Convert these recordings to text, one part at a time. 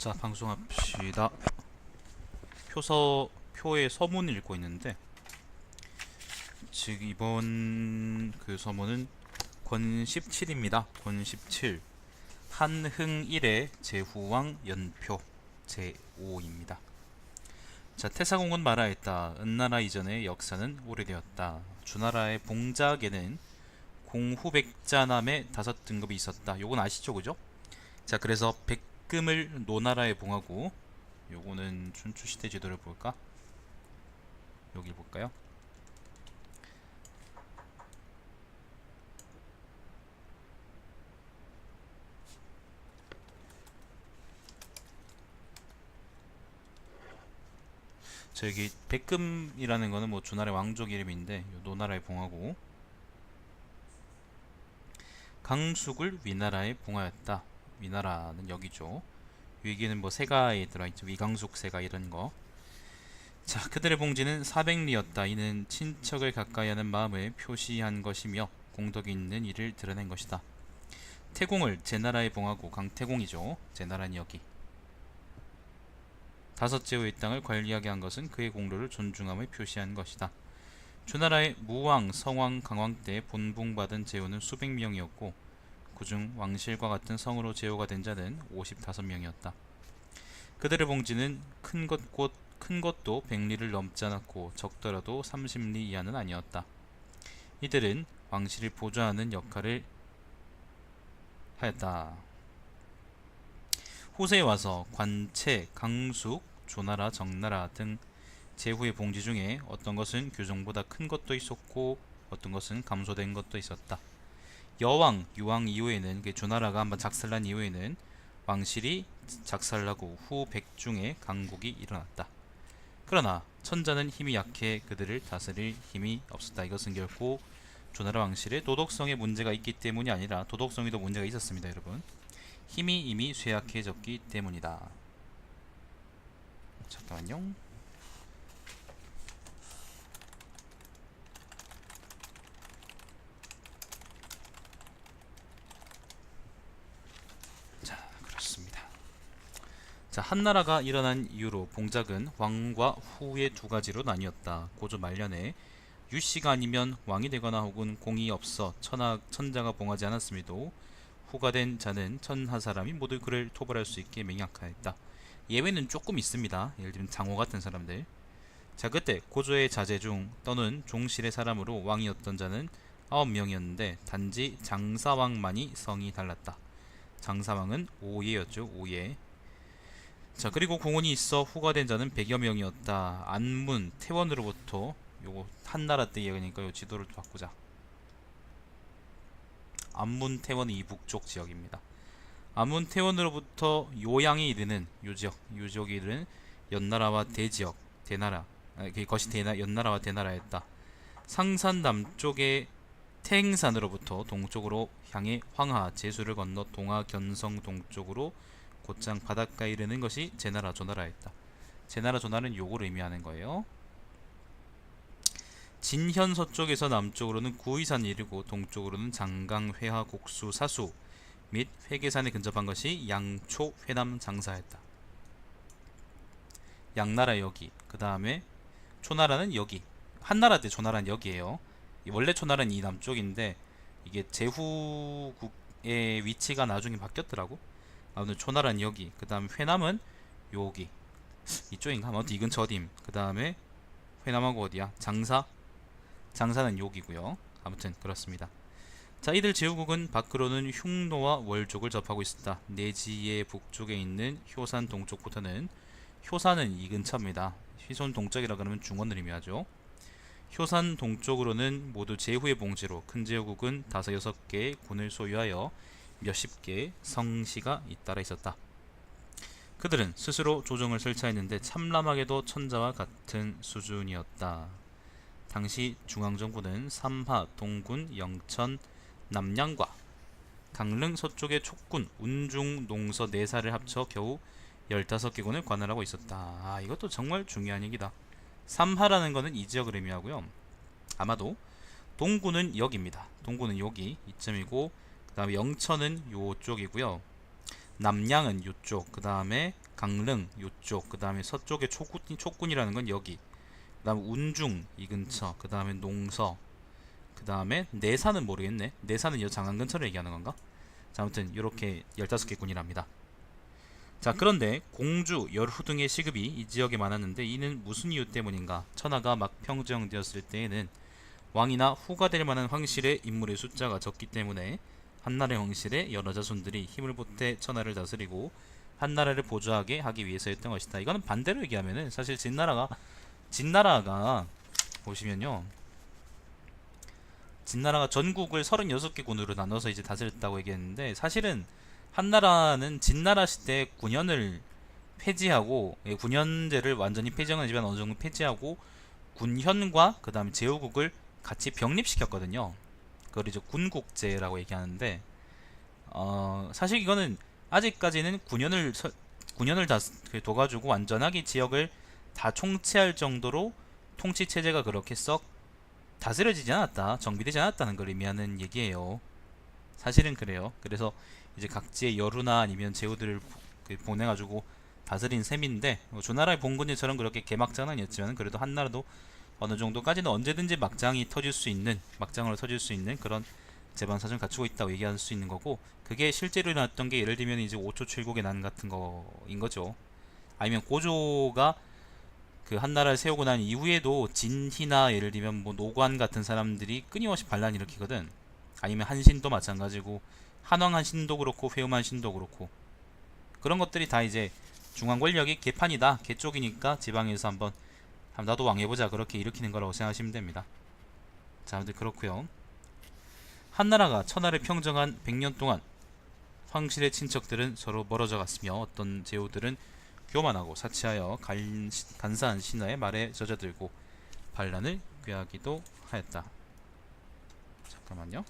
자, 방송합시다. 표의 서문을 읽고 있는데, 즉 이번 그 서문은 권 17입니다. 권 17. 한흥 1의 제후왕 연표 제5입니다. 자, 태사공은 말하였다. 은나라 이전의 역사는 오래되었다. 주나라의 봉작에는 공후백자남의 5등급이 있었다. 요건 아시죠, 그죠? 자, 그래서 백금을 노나라에 봉하고, 요거는 춘추시대 제도를 볼까? 여기 볼까요? 저기 백금이라는 거는 뭐 주나라의 왕족 이름인데, 요 노나라에 봉하고, 강숙을 위나라에 봉하였다. 위나라는 여기죠. 위기는 뭐 세가에 들어있죠. 위강숙 세가 이런 거. 자, 그들의 봉지는 400리였다. 이는 친척을 가까이 하는 마음을 표시한 것이며 공덕이 있는 일을 드러낸 것이다. 태공을 제나라에 봉하고, 강태공이죠. 제나라는 여기. 다섯 제후의 땅을 관리하게 한 것은 그의 공로를 존중함을 표시한 것이다. 주나라의 무왕, 성왕, 강왕 때 본봉받은 제후는 수백 명이었고, 그중 왕실과 같은 성으로 제후가 된 자는 55명이었다. 그들의 봉지는 큰 것도 100리를 넘지 않았고, 적더라도 30리 이하는 아니었다. 이들은 왕실을 보좌하는 역할을 하였다. 후세에 와서 관체, 강숙, 조나라, 정나라 등 제후의 봉지 중에 어떤 것은 규정보다 큰 것도 있었고, 어떤 것은 감소된 것도 있었다. 여왕, 유왕 이후에는, 조나라가 한번 작살난 이후에는 왕실이 작살나고 후 백중에 강국이 일어났다. 그러나 천자는 힘이 약해 그들을 다스릴 힘이 없었다. 이것은 결코 조나라 왕실의 도덕성에 문제가 있기 때문이 아니라 도덕성에도 문제가 있었습니다, 여러분. 힘이 이미 쇠약해졌기 때문이다. 잠깐만요. 자, 그렇습니다. 자, 한나라가 일어난 이후로 봉작은 왕과 후의 두 가지로 나뉘었다. 고조 말년에 유씨가 아니면 왕이 되거나 혹은 공이 없어 천자가 봉하지 않았음에도 후가 된 자는 천하 사람이 모두 그를 토벌할 수 있게 맹약하였다. 예외는 조금 있습니다. 예를 들면 장호 같은 사람들. 자, 그때 고조의 자제 중 또는 종실의 사람으로 왕이었던 자는 9명이었는데 단지 장사왕만이 성이 달랐다. 장사왕은 오예였죠. 오예. 자, 그리고 공원이 있어 후가 된 자는 100여 명이었다. 안문, 태원으로부터, 요거 한나라 때 얘기니까 요 지도를 바꾸자. 안문, 태원 이북쪽 지역입니다. 안문, 태원으로부터 요양에 이르는 요 지역에 이르는 연나라와 대지역, 대나라, 그것이 연나라와 대나라였다. 상산 남쪽의 태행산으로부터 동쪽으로 향해 황하, 제수를 건너 동하, 견성 동쪽으로 곧장 바닷가에 이르는 것이 제나라, 조나라였다. 제나라, 조나라는 요거를 의미하는 거예요. 진현 서쪽에서 남쪽으로는 구의산이 이르고 동쪽으로는 장강, 회하, 곡수, 사수 및 회계산에 근접한 것이 양초, 회남, 장사였다. 양나라 여기, 그 다음에 초나라는 여기. 한나라 때 초나라는 여기에요. 원래 초나라는 이 남쪽인데 이게 제후국의 위치가 나중에 바뀌었더라고. 오늘 초나라는 여기, 그 다음 회남은 여기 이쪽인가? 아무튼 이 근처 어딘. 그 다음에 회남하고 어디야? 장사는 여기고요. 아무튼 그렇습니다. 자, 이들 제후국은 밖으로는 흉노와 월족을 접하고 있었다. 내지의 북쪽에 있는 효산 동쪽부터는, 효산은 이 근처입니다. 휘손 동쪽이라 그러면 중원을 의미하죠. 효산 동쪽으로는 모두 제후의 봉지로 큰 제후국은 5, 6개의 군을 소유하여 몇십 개의 성시가 잇따라 있었다. 그들은 스스로 조정을 설치했는데 참람하게도 천자와 같은 수준이었다. 당시 중앙정부는 삼하, 동군, 영천, 남양과 강릉 서쪽의 촉군, 운중, 농서 4사를 합쳐 겨우 15개군을 관할하고 있었다. 이것도 정말 중요한 얘기다. 삼하라는 것은 이 지역을 의미하고요. 아마도 동군은 여기입니다. 동군은 여기 이점이고, 그 다음에 영천은 요쪽이고요. 남양은 요쪽, 그 다음에 강릉 요쪽, 그 다음에 서쪽에 촉군이라는 건 여기, 그 다음 운중 이 근처, 그 다음에 농서, 그 다음에 내산은 모르겠네. 내산은 여 장안 근처를 얘기하는 건가? 자, 아무튼 이렇게 15개 군이랍니다. 자, 그런데 공주, 열후 등의 시급이 이 지역에 많았는데 이는 무슨 이유 때문인가? 천하가 막 평정되었을 때에는 왕이나 후가 될 만한 황실의 인물의 숫자가 적기 때문에 한나라의 황실의 여러 자손들이 힘을 보태 천하를 다스리고 한나라를 보조하게 하기 위해서였던 것이다. 이거는 반대로 얘기하면은 사실 진나라가 보시면요, 진나라가 전국을 36개 군으로 나눠서 이제 다스렸다고 얘기했는데, 사실은 한나라는 진나라 시대 군현을 폐지하고, 군현제를 완전히 폐지하는 집안 어느 정도 폐지하고 군현과 그 다음에 제후국을 같이 병립시켰거든요. 그걸 이제 군국제라고 얘기하는데, 사실 이거는 아직까지는 군현을 다 둬가지고 완전하게 지역을 다 총체할 정도로 통치 체제가 그렇게 썩 다스려지지 않았다, 정비되지 않았다는 걸 의미하는 얘기예요. 사실은 그래요. 그래서 이제 각지의 여루나 아니면 제후들을 보내가지고 다스린 셈인데, 조나라의 봉건제처럼 그렇게 개막장은 아니었지만 그래도 한나라도 어느 정도까지는 언제든지 막장으로 터질 수 있는 그런 재반 사정을 갖추고 있다고 얘기할 수 있는 거고, 그게 실제로 일어났던 게 예를 들면 이제 5초 7국의 난 같은 거인 거죠. 아니면 고조가 그 한나라를 세우고 난 이후에도 진희나 예를 들면 뭐 노관 같은 사람들이 끊임없이 반란 일으키거든. 아니면 한신도 마찬가지고, 한왕 한신도 그렇고 회음 한신도 그렇고, 그런 것들이 다 이제 중앙 권력이 개판이다, 개쪽이니까 지방에서 한번 나도 왕해보자 그렇게 일으키는 거라고 생각하시면 됩니다. 자, 근데 그렇고요. 한나라가 천하를 평정한 100년 동안 황실의 친척들은 서로 멀어져 갔으며 어떤 제후들은 교만하고 사치하여 간사한 신하의 말에 젖어들고 반란을 꾀하기도 하였다. 잠깐만요.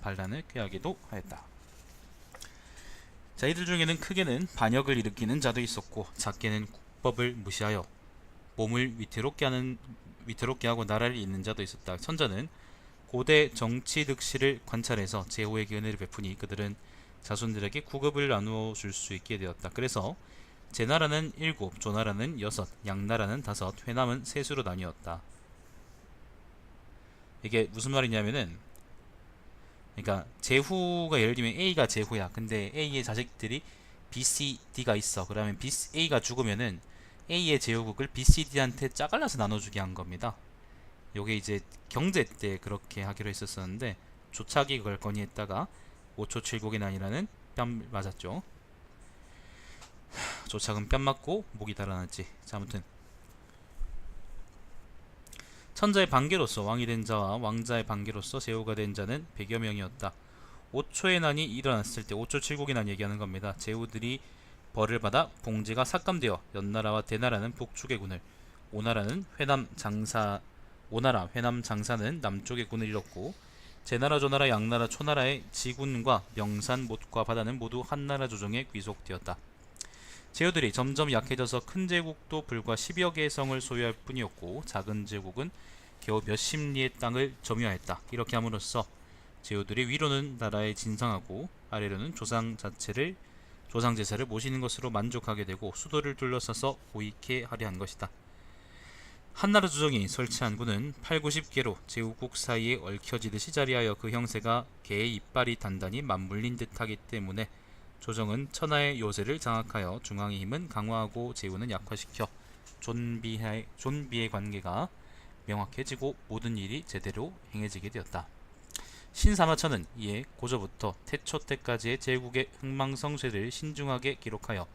반란을 꾀하기도 하였다. 자, 이들 중에는 크게는 반역을 일으키는 자도 있었고, 작게는 국법을 무시하여 몸을 위태롭게 하고 나라를 잇는 자도 있었다. 천자는 고대 정치 득실을 관찰해서 제후에게 은혜를 베푸니 그들은 자손들에게 구급을 나누어 줄 수 있게 되었다. 그래서 제나라는 7, 조나라는 6, 양나라는 5, 회남은 3수로 나뉘었다. 이게 무슨 말이냐면은, 그러니까 제후가 예를 들면 A가 제후야. 근데 A의 자식들이 B, C, D가 있어. 그러면 A가 죽으면은 A의 제후국을 B, C, D한테 짜갈라서 나눠주게 한 겁니다. 요게 이제 경제 때 그렇게 하기로 했었었는데, 조차기 그걸 건의했다가 5초 7국의 난이라는 뺨 맞았죠. 조차은 뺨 맞고 목이 달아났지. 자, 아무튼 천자의 반계로서 왕이 된 자와 왕자의 반계로서 제후가 된 자는 100여 명이었다. 5초의 난이 일어났을 때, 5초 7국의 난 얘기하는 겁니다. 제후들이 벌을 받아 봉제가 삭감되어 연나라와 대나라는 북쪽의 군을, 오나라 회남 장사는 남쪽의 군을 잃었고, 제나라 조나라 양나라 초나라의 지군과 명산 못과 바다는 모두 한나라 조정에 귀속되었다. 제후들이 점점 약해져서 큰 제국도 불과 10여 개의 성을 소유할 뿐이었고, 작은 제국은 겨우 몇십 리의 땅을 점유하였다. 이렇게 함으로써 제후들이 위로는 나라에 진상하고 아래로는 조상 제사를 모시는 것으로 만족하게 되고 수도를 둘러싸서 고익해 하려 한 것이다. 한나라 조정이 설치한 군은 8, 90개로 제후국 사이에 얽혀지듯이 자리하여 그 형세가 개의 이빨이 단단히 맞물린 듯하기 때문에 조정은 천하의 요새를 장악하여 중앙의 힘은 강화하고 제후는 약화시켜 존비의 관계가 명확해지고 모든 일이 제대로 행해지게 되었다. 신사마천은 이에 고조부터 태초 때까지의 제국의 흥망성쇠를 신중하게 기록하여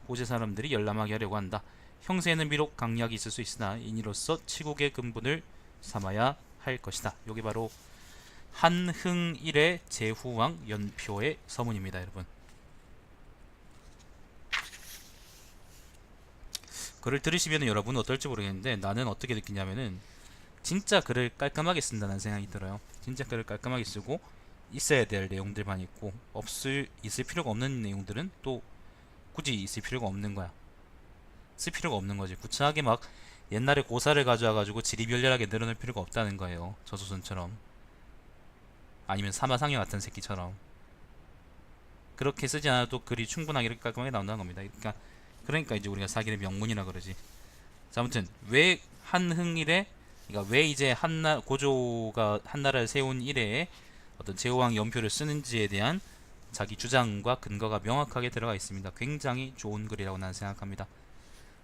후세 사람들이 열람하게 하려고 한다. 형세에는 비록 강약이 있을 수 있으나 인이로서 치국의 근본을 삼아야 할 것이다. 여기 바로 한흥일의 제후왕 연표의 서문입니다, 여러분. 글을 들으시면 여러분은 어떨지 모르겠는데, 나는 어떻게 느끼냐면은 진짜 글을 깔끔하게 쓴다는 생각이 들어요. 진짜 글을 깔끔하게 쓰고 있어야 될 내용들만 있고, 있을 필요가 없는 내용들은 또 굳이 있을 필요가 없는 거야. 쓸 필요가 없는 거지. 구차하게 막 옛날에 고사를 가져와가지고 지리멸렬하게 늘어낼 필요가 없다는 거예요. 저소선처럼. 아니면 사마상여 같은 새끼처럼 그렇게 쓰지 않아도 글이 충분하게 이렇게 깔끔하게 나온다는 겁니다. 그러니까 이제 우리가 사기를 명문이라 그러지. 자, 아무튼 왜 한흥일에, 그러니까 왜 이제 고조가 한나라를 세운 이래에 어떤 제후왕 연표를 쓰는지에 대한 자기 주장과 근거가 명확하게 들어가 있습니다. 굉장히 좋은 글이라고 나는 생각합니다.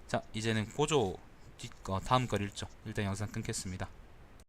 자, 이제는 고조 다음 걸 읽죠. 일단 영상 끊겠습니다.